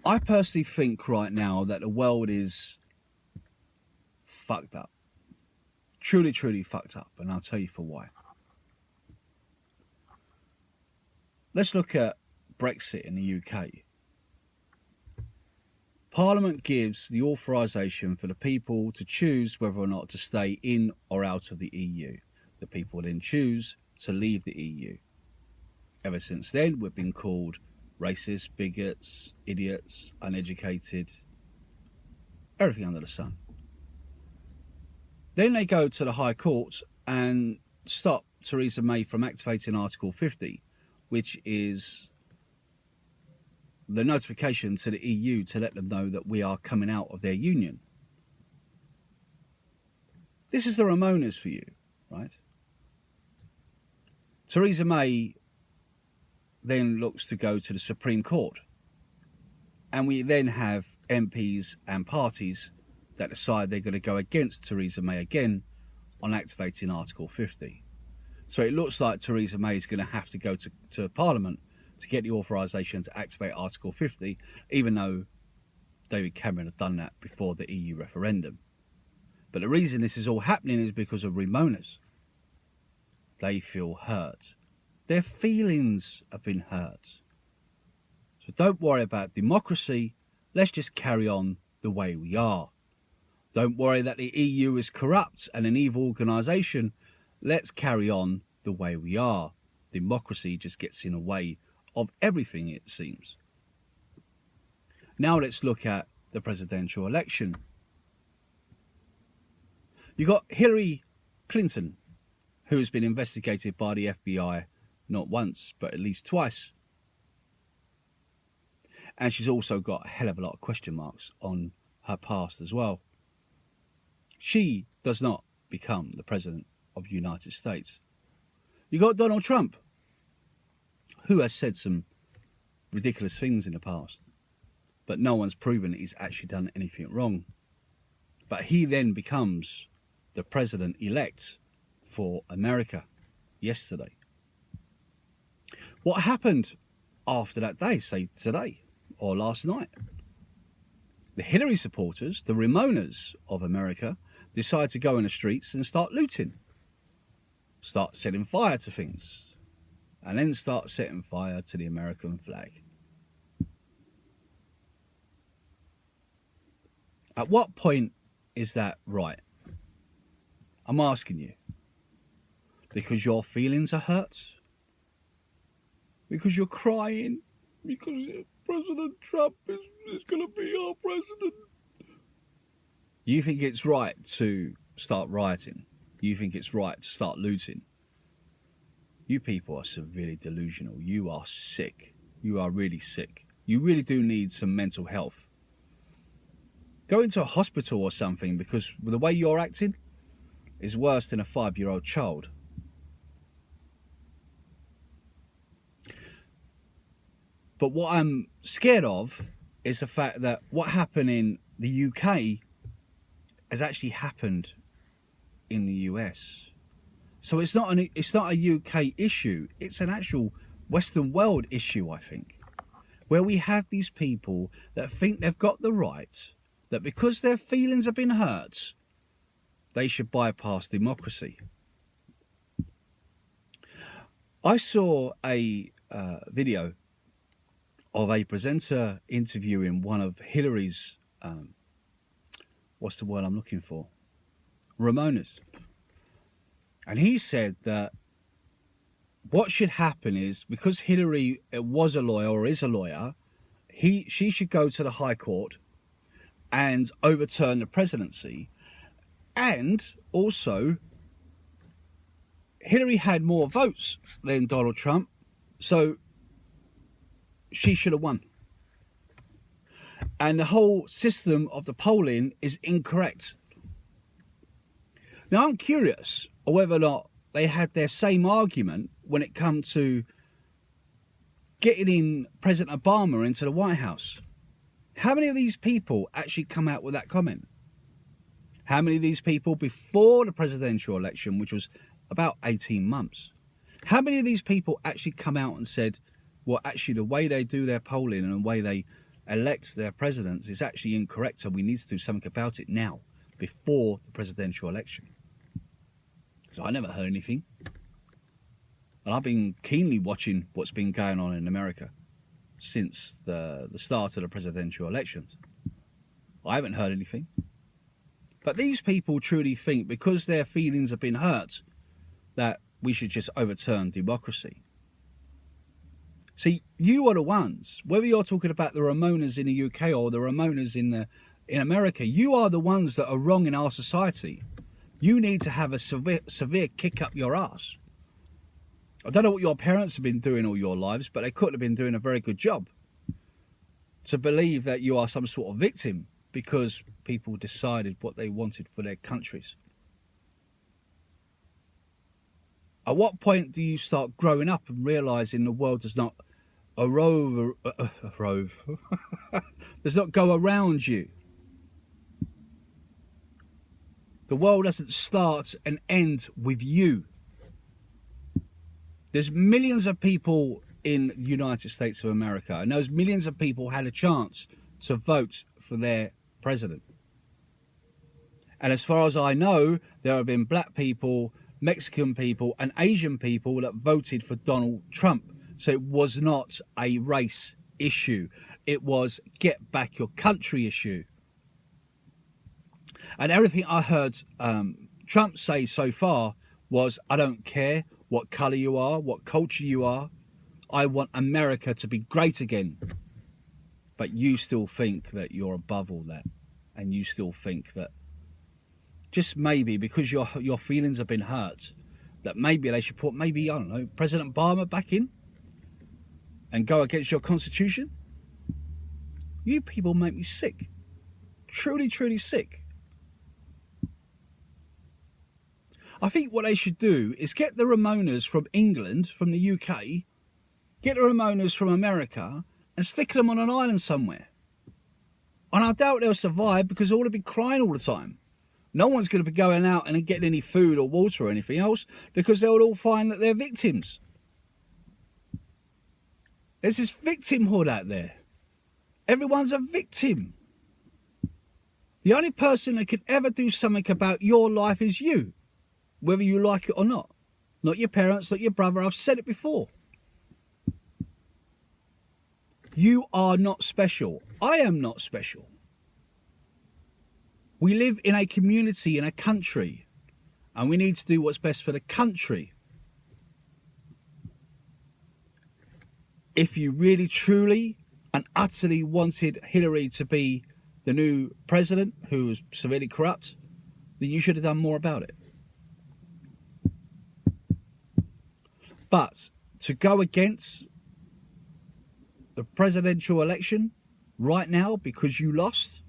I personally think right now that the world is fucked up. Truly, truly fucked up. And I'll tell you for why. Let's look at Brexit in the UK. Parliament gives the authorisation for the people to choose whether or not to stay in or out of the EU. The people then choose to leave the EU. Ever since then, we've been called racist, bigots, idiots, uneducated, everything under the sun. Then they go to the High Court and stop Theresa May from activating Article 50, which is the notification to the EU to let them know that we are coming out of their union. This is the Remoaners for you, right? Theresa May then looks to go to the Supreme Court. And we then have MPs and parties that decide they're going to go against Theresa May again on activating Article 50. So it looks like Theresa May is going to have to go to Parliament to get the authorisation to activate Article 50, even though David Cameron had done that before the EU referendum. But the reason this is all happening is because of Remoaners. They feel hurt. Their feelings have been hurt. So don't worry about democracy. Let's just carry on the way we are. Don't worry that the EU is corrupt and an evil organisation. Let's carry on the way we are. Democracy just gets in the way of everything, it seems. Now let's look at the presidential election. You've got Hilary Clinton, who has been investigated by the FBI not once, but at least twice. And she's also got a hell of a lot of question marks on her past as well. She does not become the president of the United States. You got Donald Trump, who has said some ridiculous things in the past, but no one's proven he's actually done anything wrong. But he then becomes the president-elect for America yesterday. What happened after that day, say today or last night? The Hilary supporters, the Remoaners of America, decide to go in the streets and start looting, start setting fire to things, and then start setting fire to the American flag. At what point is that right? I'm asking you. Because your feelings are hurt? Because you're crying? Because President Trump is going to be our president? You think it's right to start rioting? You think it's right to start looting? You people are severely delusional. You are sick. You are really sick. You really do need some mental health. Go into a hospital or something, because the way you're acting is worse than a 5-year-old child. But what I'm scared of is the fact that what happened in the UK has actually happened in the US. So it's not a UK issue. It's an actual Western world issue, I think, where we have these people that think they've got the right, that because their feelings have been hurt, they should bypass democracy. I saw a video of a presenter interviewing one of Hilary's, what's the word I'm looking for? Remoaners. And he said that what should happen is, because Hilary was a lawyer or is a lawyer, she should go to the High Court and overturn the presidency. And also, Hilary had more votes than Donald Trump, so she should have won. And the whole system of the polling is incorrect. Now, I'm curious whether or not they had their same argument when it comes to getting in President Obama into the White House. How many of these people actually come out with that comment? How many of these people before the presidential election, which was about 18 months, how many of these people actually come out and said, well, actually, the way they do their polling and the way they elect their presidents is actually incorrect, and we need to do something about it now, before the presidential election. So I never heard anything. And I've been keenly watching what's been going on in America since the start of the presidential elections. I haven't heard anything. But these people truly think, because their feelings have been hurt, that we should just overturn democracy. See, you are the ones, whether you're talking about the Remoaners in the UK or the Remoaners in America, you are the ones that are wrong in our society. You need to have a severe kick up your ass. I don't know what your parents have been doing all your lives, but they could have been doing a very good job to believe that you are some sort of victim because people decided what they wanted for their countries. At what point do you start growing up and realizing the world does not does not go around you? The world doesn't start and end with you. There's millions of people in the United States of America, and those millions of people had a chance to vote for their president. And as far as I know, there have been black people, Mexican people, and Asian people that voted for Donald Trump. So it was not a race issue. It was get back your country issue. And everything I heard Trump say so far was, I don't care what colour you are, what culture you are. I want America to be great again. But you still think that you're above all that. And you still think that just maybe because your feelings have been hurt, that maybe they should put, maybe, I don't know, President Obama back in and go against your constitution. You people make me sick. Truly, truly sick. I think what they should do is get the Remoaners from England, from the UK, get the Remoaners from America and stick them on an island somewhere. And I doubt they'll survive because all will be crying all the time. No one's going to be going out and getting any food or water or anything else because they'll all find that they're victims. There's this victimhood out there. Everyone's a victim. The only person that can ever do something about your life is you, whether you like it or not. Not your parents, not your brother. I've said it before. You are not special. I am not special. We live in a community, in a country, and we need to do what's best for the country. If you really, truly, and utterly wanted Hilary to be the new president, who was severely corrupt, then you should have done more about it. But to go against the presidential election right now because you lost,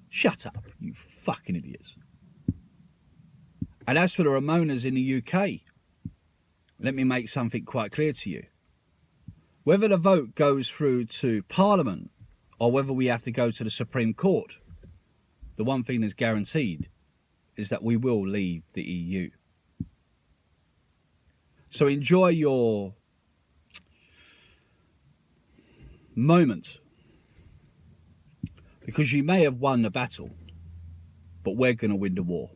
shut up, you fucking idiots. And as for the Remoaners in the UK, let me make something quite clear to you. Whether the vote goes through to Parliament or whether we have to go to the Supreme Court, the one thing that's guaranteed is that we will leave the EU. So enjoy your moment, because you may have won the battle, but we're going to win the war.